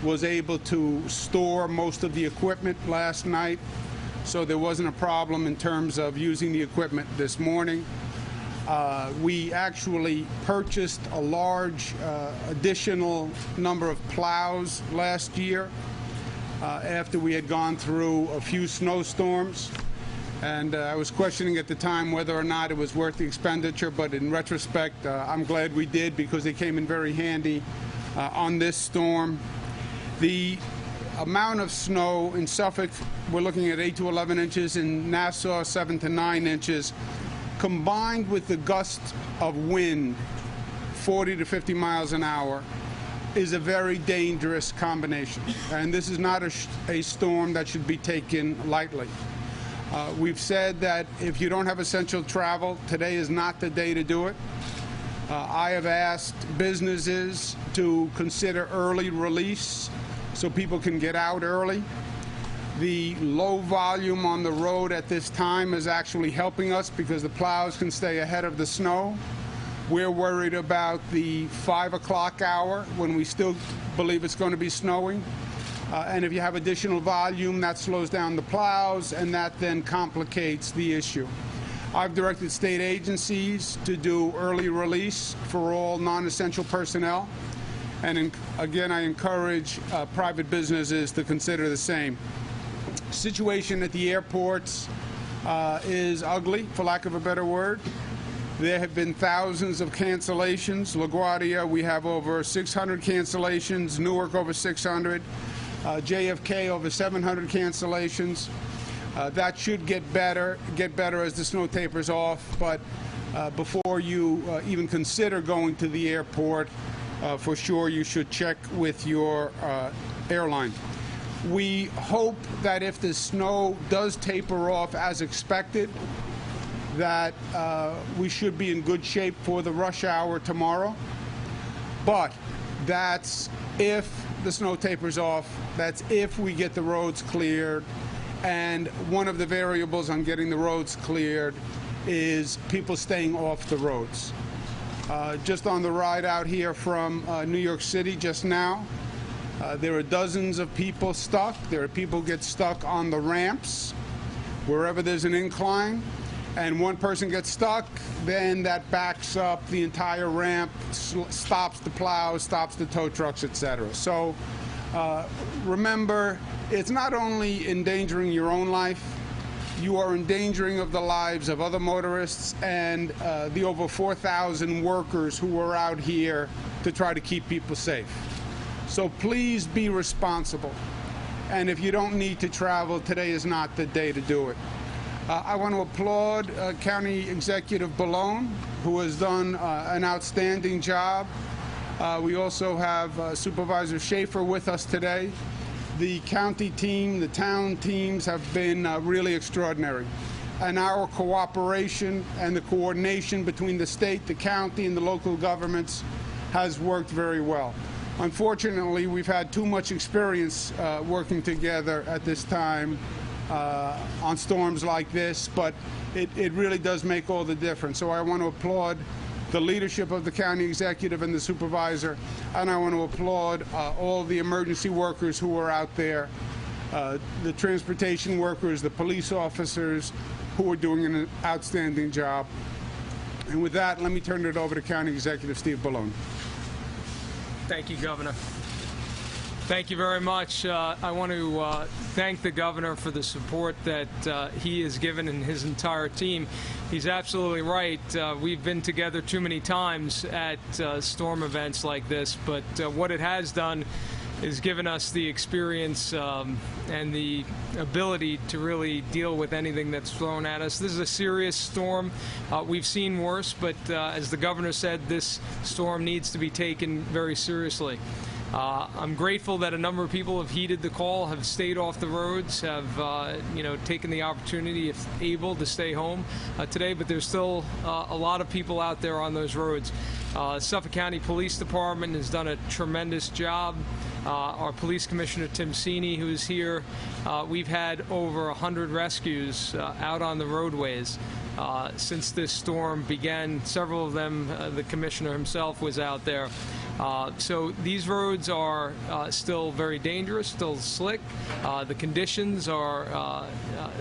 was able to store most of the equipment last night, so there wasn't a problem in terms of using the equipment this morning. We actually purchased a large additional number of plows last year after we had gone through a few snowstorms. And I was questioning at the time whether or not it was worth the expenditure, but in retrospect, I'm glad we did, because they came in very handy on this storm. The amount of snow in Suffolk, we're looking at 8 to 11 inches, in Nassau 7 to 9 inches, combined with the gust of wind, 40 to 50 miles an hour, is a very dangerous combination. And this is not a storm that should be taken lightly. We've said that if you don't have essential travel, today is not the day to do it. I have asked businesses to consider early release so people can get out early. The low volume on the road at this time is actually helping us because the plows can stay ahead of the snow. We're worried about the 5 o'clock hour when we still believe it's going to be snowing. And if you have additional volume, that slows down the plows, and that then complicates the issue. I've directed state agencies to do early release for all non-essential personnel. And again, I encourage private businesses to consider the same. Situation at the airports is ugly, for lack of a better word. There have been thousands of cancellations. LaGuardia, we have over 600 cancellations. Newark, over 600. JFK, over 700 cancellations. That should get better as the snow tapers off. But before you even consider going to the airport, for sure you should check with your airline. We hope that if the snow does taper off as expected, that we should be in good shape for the rush hour tomorrow. But that's if the snow tapers off. That's if we get the roads cleared. And one of the variables on getting the roads cleared is people staying off the roads. Just on the ride out here from New York City just now, there are dozens of people stuck. There are people who get stuck on the ramps wherever there's an incline. And one person gets stuck, then that backs up the entire ramp, stops the plows, stops the tow trucks, etc. So remember, it's not only endangering your own life, you are endangering of the lives of other motorists and the over 4,000 workers who are out here to try to keep people safe. So please be responsible. And if you don't need to travel, today is not the day to do it. I want to applaud County Executive Bellone, who has done an outstanding job. We also have Supervisor Schaefer with us today. The county team, the town teams have been really extraordinary. And our cooperation and the coordination between the state, the county, and the local governments has worked very well. Unfortunately, we've had too much experience working together at this time on storms like this, but it really does make all the difference. So I want to applaud the leadership of the county executive and the supervisor, and I want to applaud all the emergency workers who are out there, the transportation workers, the police officers who are doing an outstanding job. And with that, let me turn it over to County Executive Steve Bellone. Thank you, Governor. Thank you very much. I want to thank the governor for the support that he has given and his entire team. He's absolutely right. We've been together too many times at storm events like this, but what it has done is given us the experience and the ability to really deal with anything that's thrown at us. This is a serious storm. We've seen worse, but as the governor said, this storm needs to be taken very seriously. I'm grateful that a number of people have heeded the call, have stayed off the roads, have taken the opportunity, if able, to stay home today. But there's still a lot of people out there on those roads. Suffolk County Police Department has done a tremendous job. Our Police Commissioner Tim Sini, who is here, we've had over 100 rescues out on the roadways since this storm began. Several of them, the Commissioner himself was out there. So these roads are still very dangerous, still slick. The conditions are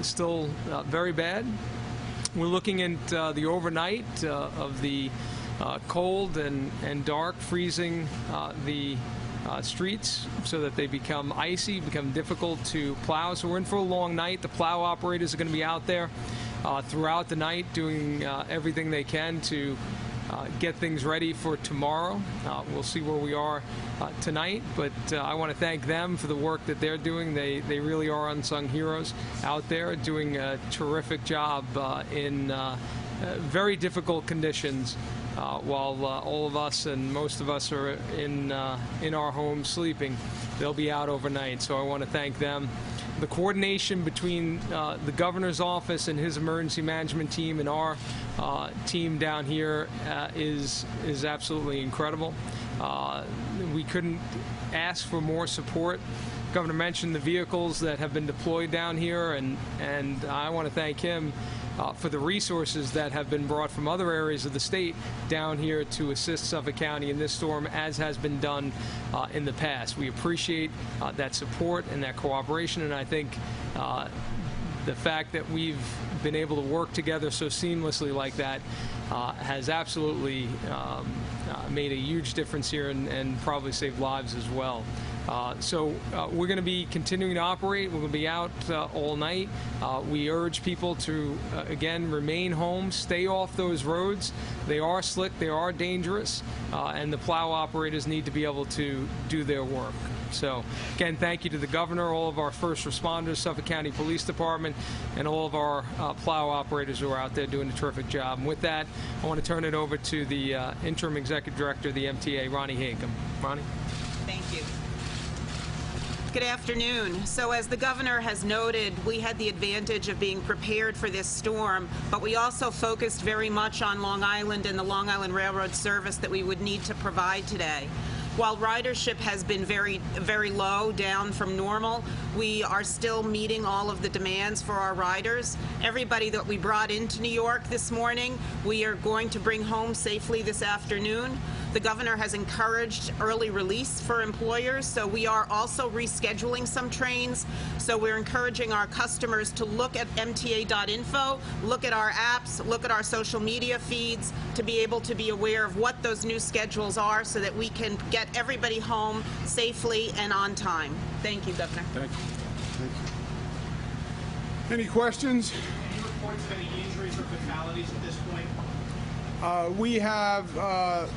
still very bad. We're looking at the overnight of the cold and dark, freezing the streets so that they become icy, become difficult to plow. So we're in for a long night. The plow operators are going to be out there throughout the night doing everything they can to get things ready for tomorrow. We'll see where we are tonight, but I want to thank them for the work that they're doing. They really are unsung heroes out there doing a terrific job in very difficult conditions while all of us and most of us are in our homes sleeping. They'll be out overnight, so I want to thank them. The coordination between the governor's office and his emergency management team and our team down here is absolutely incredible. We couldn't ask for more support. Governor mentioned the vehicles that have been deployed down here, and I want to thank him for the resources that have been brought from other areas of the state down here to assist Suffolk County in this storm, as has been done in the past. We appreciate that support and that cooperation, and I think the fact that we've been able to work together so seamlessly like that has absolutely made a huge difference here and probably saved lives as well. So we're going to be continuing to operate. We're going to be out all night. We urge people to, again, remain home, stay off those roads. They are slick, they are dangerous, and the plow operators need to be able to do their work. So, again, thank you to the governor, all of our first responders, Suffolk County Police Department, and all of our plow operators who are out there doing a terrific job. And with that, I want to turn it over to the Interim Executive Director of the MTA, Ronnie Hakam. Ronnie? Thank you. Good afternoon. So as the governor has noted, we had the advantage of being prepared for this storm, but we also focused very much on Long Island and the Long Island Railroad service that we would need to provide today. While ridership has been very, very low, down from normal, we are still meeting all of the demands for our riders. Everybody that we brought into New York this morning, we are going to bring home safely this afternoon. The governor has encouraged early release for employers, so we are also rescheduling some trains. So we're encouraging our customers to look at mta.info, look at our apps, look at our social media feeds to be able to be aware of what those new schedules are so that we can get everybody home safely and on time. Thank you, Governor. Thank you. Thank you. Any questions? Any reports of any injuries or fatalities at this point? We have, I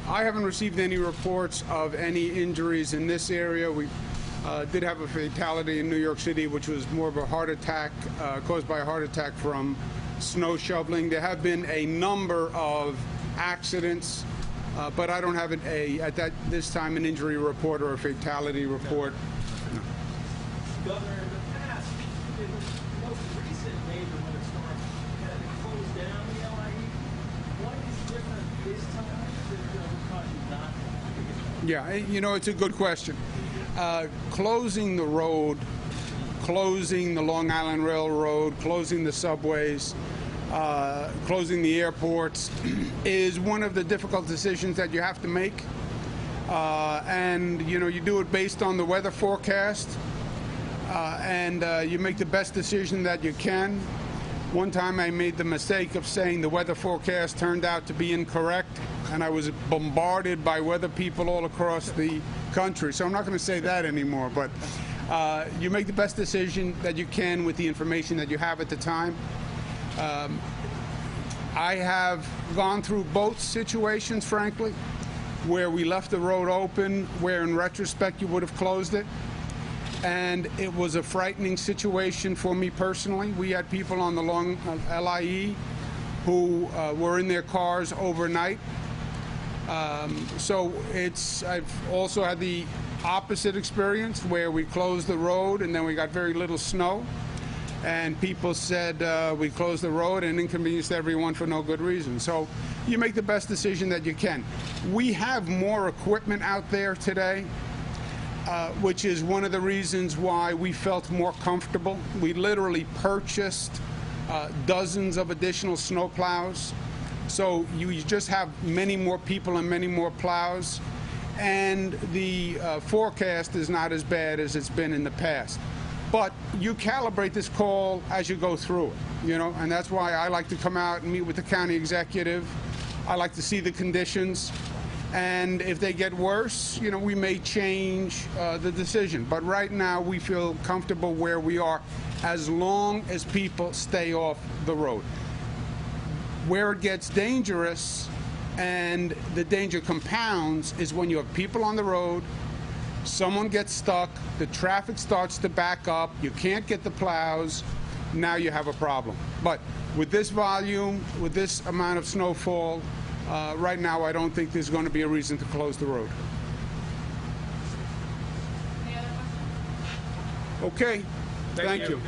haven't received any reports of any injuries in this area. We did have a fatality in New York City, which was more of a heart attack, caused by a heart attack from snow shoveling. There have been a number of accidents, but I don't have this time an injury report or a fatality report. No. Governor, in the past, in the most recent major winter storm, had it closed down the LIE. What is different this time that would cause you not to? Yeah, you know, it's a good question. Closing the road, closing the Long Island Railroad, closing the subways, closing the airports is one of the difficult decisions that you have to make. And, you know, you do it based on the weather forecast, and you make the best decision that you can. One time I made the mistake of saying the weather forecast turned out to be incorrect, and I was bombarded by weather people all across the country. So I'm not going to say that anymore, but you make the best decision that you can with the information that you have at the time. I have gone through both situations, frankly, where we left the road open, where in retrospect you would have closed it. And it was a frightening situation for me personally. We had people on the long LIE who were in their cars overnight. So I've also had the opposite experience where we closed the road and then we got very little snow. And people said we closed the road and inconvenienced everyone for no good reason. So you make the best decision that you can. We have more equipment out there today, which is one of the reasons why we felt more comfortable. We literally purchased dozens of additional snow plows. So you just have many more people and many more plows. and the forecast is not as bad as it's been in the past. But you calibrate this call as you go through it, you know, and that's why I like to come out and meet with the county executive. I like to see the conditions, and if they get worse, you know, we may change the decision. But right now, we feel comfortable where we are, as long as people stay off the road. Where it gets dangerous and the danger compounds is when you have people on the road, someone gets stuck, the traffic starts to back up, you can't get the plows, now you have a problem. But with this volume, with this amount of snowfall, right now I don't think there's going to be a reason to close the road. Any other questions? Okay, thank you. you.